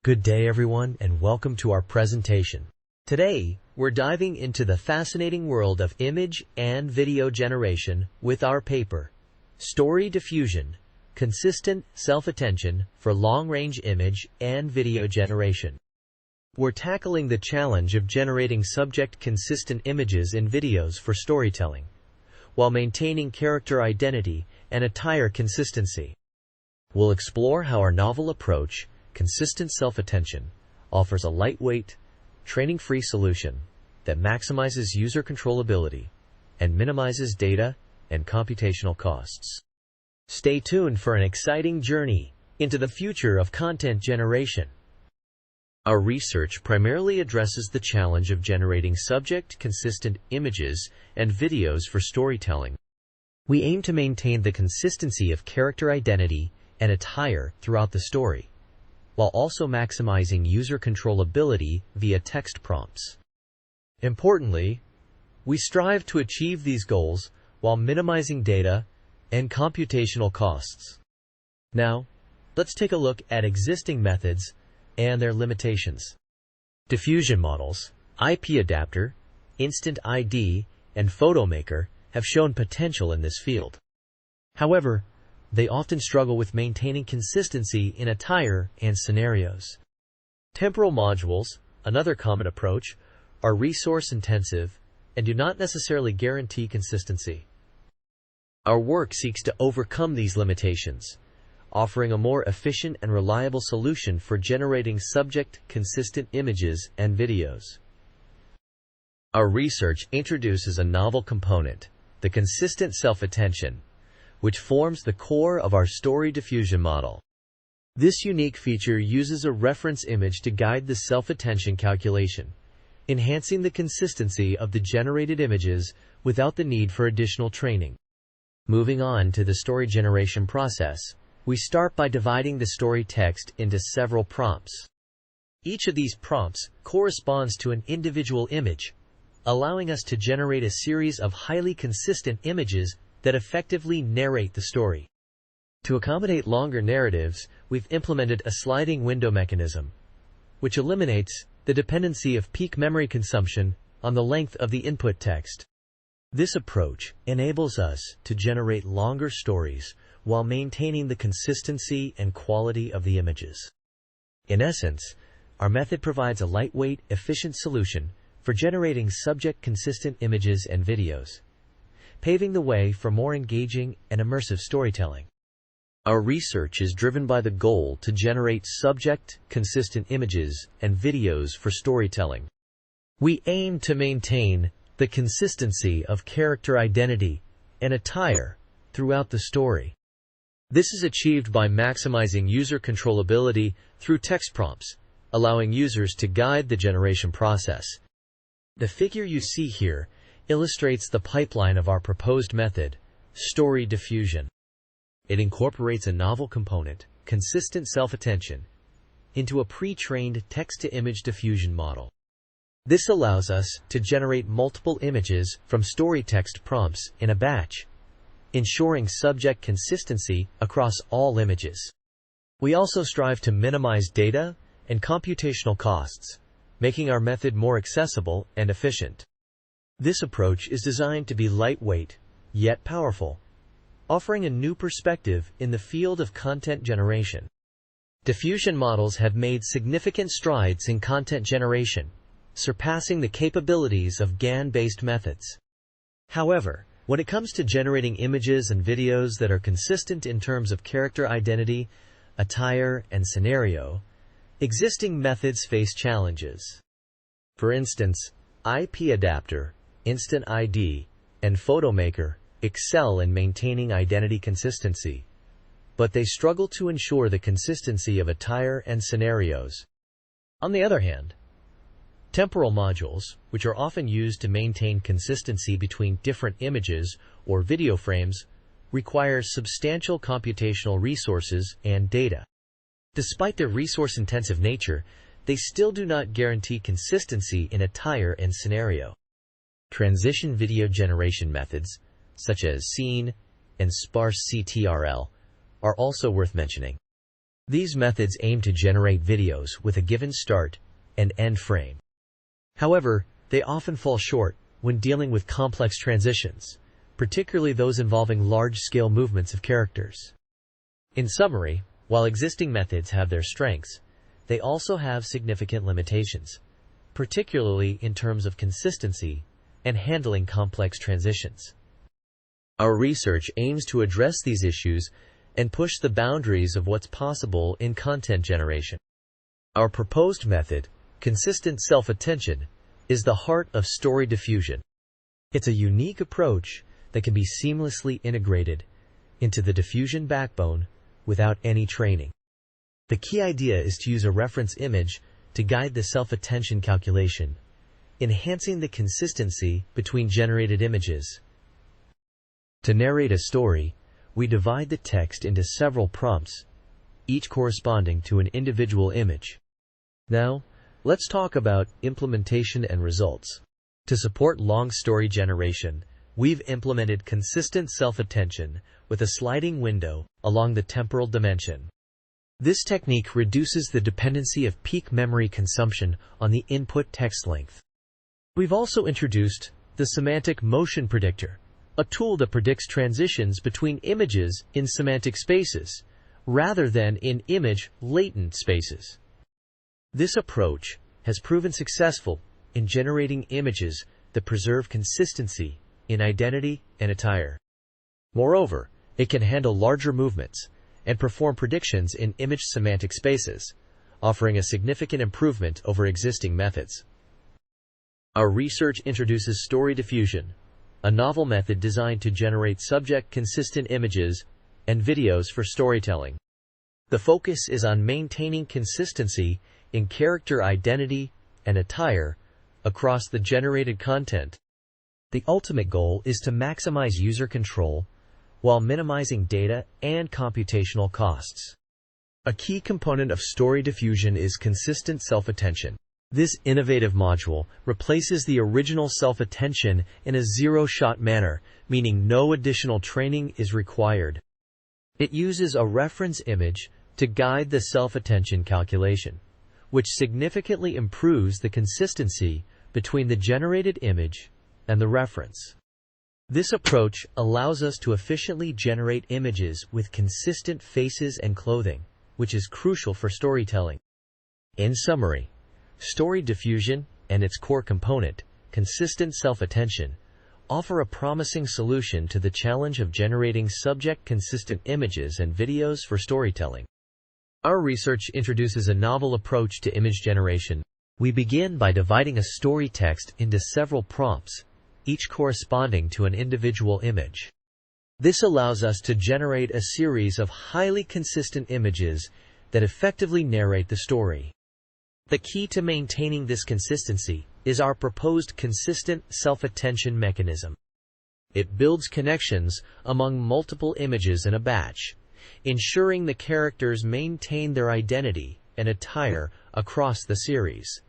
Good day everyone and welcome to our presentation. Today, we're diving into the fascinating world of image and video generation with our paper, Story Diffusion, Consistent Self-Attention for Long-Range Image and Video Generation. We're tackling the challenge of generating subject-consistent images and videos for storytelling, while maintaining character identity and attire consistency. We'll explore how our novel approach, Consistent Self-Attention, offers a lightweight, training-free solution that maximizes user controllability and minimizes data and computational costs. Stay tuned for an exciting journey into the future of content generation. Our research primarily addresses the challenge of generating subject-consistent images and videos for storytelling. We aim to maintain the consistency of character identity and attire throughout the story, while also maximizing user controllability via text prompts. Importantly, we strive to achieve these goals while minimizing data and computational costs. Now, let's take a look at existing methods and their limitations. Diffusion models, IP adapter, instant ID, and photo maker have shown potential in this field. However, they often struggle with maintaining consistency in attire and scenarios. Temporal modules, another common approach, are resource-intensive and do not necessarily guarantee consistency. Our work seeks to overcome these limitations, offering a more efficient and reliable solution for generating subject-consistent images and videos. Our research introduces a novel component, the consistent self-attention, which forms the core of our story diffusion model. This unique feature uses a reference image to guide the self-attention calculation, enhancing the consistency of the generated images without the need for additional training. Moving on to the story generation process, we start by dividing the story text into several prompts. Each of these prompts corresponds to an individual image, allowing us to generate a series of highly consistent images that effectively narrate the story. To accommodate longer narratives, we've implemented a sliding window mechanism, which eliminates the dependency of peak memory consumption on the length of the input text. This approach enables us to generate longer stories while maintaining the consistency and quality of the images. In essence, our method provides a lightweight, efficient solution for generating subject-consistent images and videos, paving the way for more engaging and immersive storytelling. Our research is driven by the goal to generate subject-consistent images and videos for storytelling. We aim to maintain the consistency of character identity and attire throughout the story. This is achieved by maximizing user controllability through text prompts, allowing users to guide the generation process. The figure you see here illustrates the pipeline of our proposed method, story diffusion. It incorporates a novel component, consistent self-attention, into a pre-trained text-to-image diffusion model. This allows us to generate multiple images from story text prompts in a batch, ensuring subject consistency across all images. We also strive to minimize data and computational costs, making our method more accessible and efficient. This approach is designed to be lightweight, yet powerful, offering a new perspective in the field of content generation. Diffusion models have made significant strides in content generation, surpassing the capabilities of GAN-based methods. However, when it comes to generating images and videos that are consistent in terms of character identity, attire, and scenario, existing methods face challenges. For instance, IP adapter, instant ID, and photo maker excel in maintaining identity consistency, but they struggle to ensure the consistency of attire and scenarios. On the other hand, temporal modules, which are often used to maintain consistency between different images or video frames, require substantial computational resources and data. Despite their resource-intensive nature, they still do not guarantee consistency in attire and scenario. Transition video generation methods, such as scene and sparse CTRL, are also worth mentioning. These methods aim to generate videos with a given start and end frame. However, they often fall short when dealing with complex transitions, particularly those involving large-scale movements of characters. In summary, while existing methods have their strengths, they also have significant limitations, particularly in terms of consistency and handling complex transitions. Our research aims to address these issues and push the boundaries of what's possible in content generation. Our proposed method, consistent self-attention, is the heart of story diffusion. It's a unique approach that can be seamlessly integrated into the diffusion backbone without any training. The key idea is to use a reference image to guide the self-attention calculation, enhancing the consistency between generated images. To narrate a story, we divide the text into several prompts, each corresponding to an individual image. Now, let's talk about implementation and results. To support long story generation, we've implemented consistent self-attention with a sliding window along the temporal dimension. This technique reduces the dependency of peak memory consumption on the input text length. We've also introduced the Semantic Motion Predictor, a tool that predicts transitions between images in semantic spaces, rather than in image latent spaces. This approach has proven successful in generating images that preserve consistency in identity and attire. Moreover, it can handle larger movements and perform predictions in image semantic spaces, offering a significant improvement over existing methods. Our research introduces story diffusion, a novel method designed to generate subject-consistent images and videos for storytelling. The focus is on maintaining consistency in character identity and attire across the generated content. The ultimate goal is to maximize user control while minimizing data and computational costs. A key component of story diffusion is consistent self-attention. This innovative module replaces the original self-attention in a zero-shot manner, meaning no additional training is required. It uses a reference image to guide the self-attention calculation, which significantly improves the consistency between the generated image and the reference. This approach allows us to efficiently generate images with consistent faces and clothing, which is crucial for storytelling. In summary, story diffusion and its core component, consistent self-attention, offer a promising solution to the challenge of generating subject-consistent images and videos for storytelling. Our research introduces a novel approach to image generation. We begin by dividing a story text into several prompts, each corresponding to an individual image. This allows us to generate a series of highly consistent images that effectively narrate the story. The key to maintaining this consistency is our proposed consistent self-attention mechanism. It builds connections among multiple images in a batch, ensuring the characters maintain their identity and attire across the series.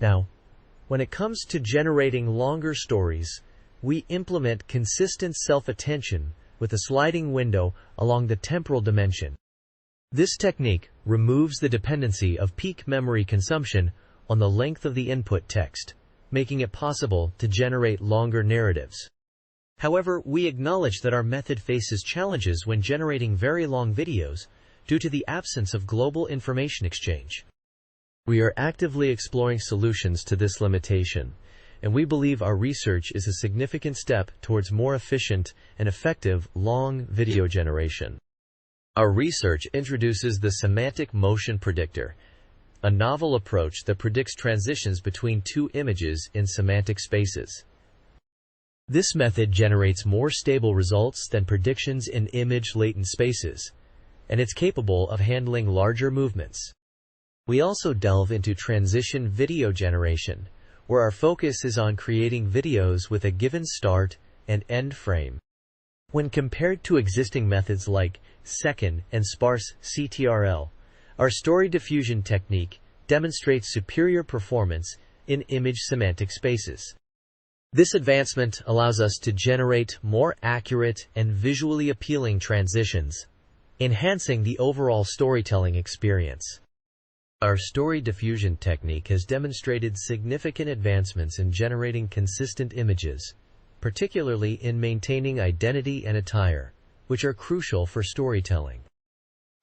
Now, when it comes to generating longer stories, we implement consistent self-attention with a sliding window along the temporal dimension. This technique removes the dependency of peak memory consumption on the length of the input text, making it possible to generate longer narratives. However, we acknowledge that our method faces challenges when generating very long videos due to the absence of global information exchange. We are actively exploring solutions to this limitation, and we believe our research is a significant step towards more efficient and effective long video generation. Our research introduces the Semantic Motion Predictor, a novel approach that predicts transitions between two images in semantic spaces. This method generates more stable results than predictions in image latent spaces, and it's capable of handling larger movements. We also delve into transition video generation, where our focus is on creating videos with a given start and end frame. When compared to existing methods like second and sparse CTRL, our story diffusion technique demonstrates superior performance in image semantic spaces. This advancement allows us to generate more accurate and visually appealing transitions, enhancing the overall storytelling experience. Our story diffusion technique has demonstrated significant advancements in generating consistent images, particularly in maintaining identity and attire, which are crucial for storytelling.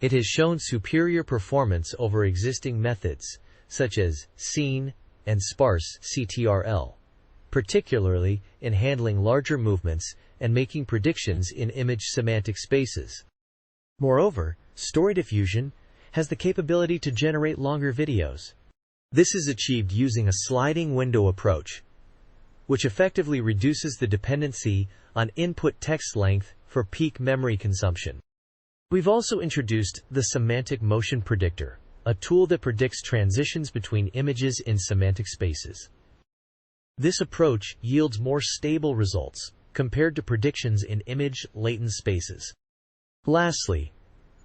It has shown superior performance over existing methods, such as scene and sparse CTRL, particularly in handling larger movements and making predictions in image semantic spaces. Moreover, story diffusion has the capability to generate longer videos. This is achieved using a sliding window approach, which effectively reduces the dependency on input text length for peak memory consumption. We've also introduced the Semantic Motion Predictor, a tool that predicts transitions between images in semantic spaces. This approach yields more stable results compared to predictions in image latent spaces. Lastly,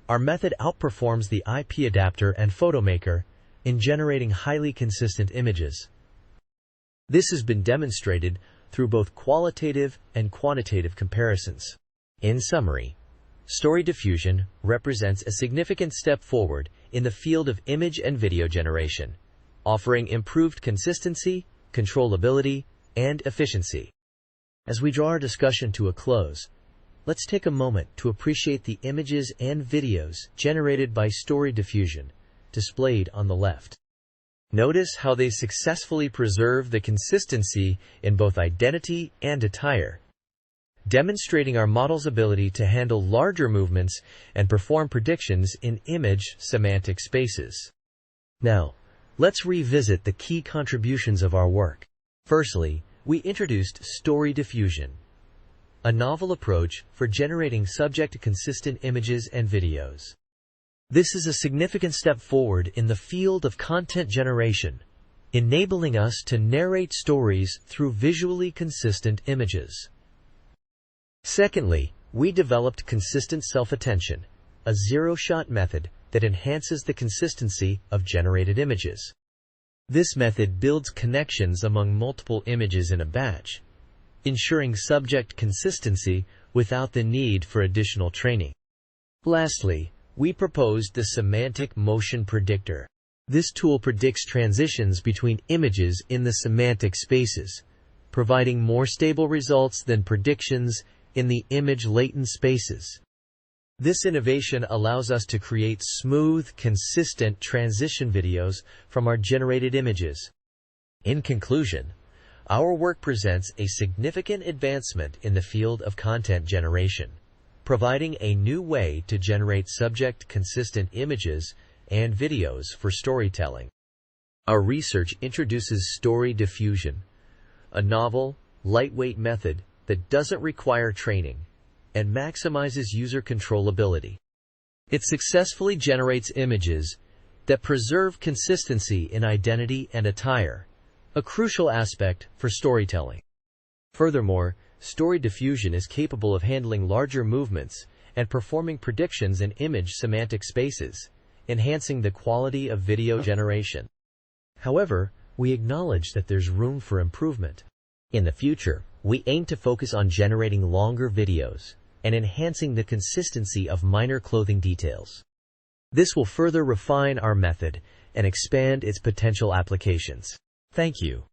our method outperforms the IP adapter and photomaker in generating highly consistent images. This has been demonstrated through both qualitative and quantitative comparisons. In summary, story diffusion represents a significant step forward in the field of image and video generation, offering improved consistency, controllability, and efficiency. As we draw our discussion to a close, let's take a moment to appreciate the images and videos generated by story diffusion, displayed on the left. Notice how they successfully preserve the consistency in both identity and attire, demonstrating our model's ability to handle larger movements and perform predictions in image semantic spaces. Now, let's revisit the key contributions of our work. Firstly, we introduced story diffusion, a novel approach for generating subject-consistent images and videos. This is a significant step forward in the field of content generation, enabling us to narrate stories through visually consistent images. Secondly, we developed consistent self-attention, a zero-shot method that enhances the consistency of generated images. This method builds connections among multiple images in a batch, ensuring subject consistency without the need for additional training. Lastly, we proposed the Semantic Motion Predictor. This tool predicts transitions between images in the semantic spaces, providing more stable results than predictions in the image latent spaces. This innovation allows us to create smooth, consistent transition videos from our generated images. In conclusion, our work presents a significant advancement in the field of content generation, providing a new way to generate subject-consistent images and videos for storytelling. Our research introduces story diffusion, a novel, lightweight method that doesn't require training and maximizes user controllability. It successfully generates images that preserve consistency in identity and attire, a crucial aspect for storytelling. Furthermore, story diffusion is capable of handling larger movements and performing predictions in image semantic spaces, enhancing the quality of video generation. However, we acknowledge that there's room for improvement. In the future, we aim to focus on generating longer videos and enhancing the consistency of minor clothing details. This will further refine our method and expand its potential applications. Thank you.